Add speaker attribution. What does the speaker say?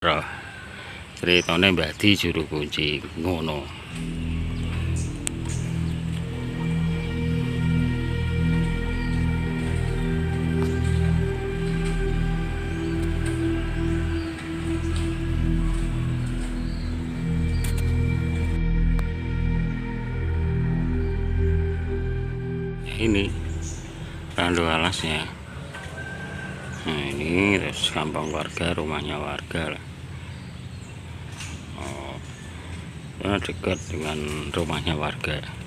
Speaker 1: Roh ceritane Mbah Di juru kunci ngono. Ini randu alasnya. Nah ini terus kampung warga, rumahnya warga lah. Oh, dekat dengan rumahnya warga.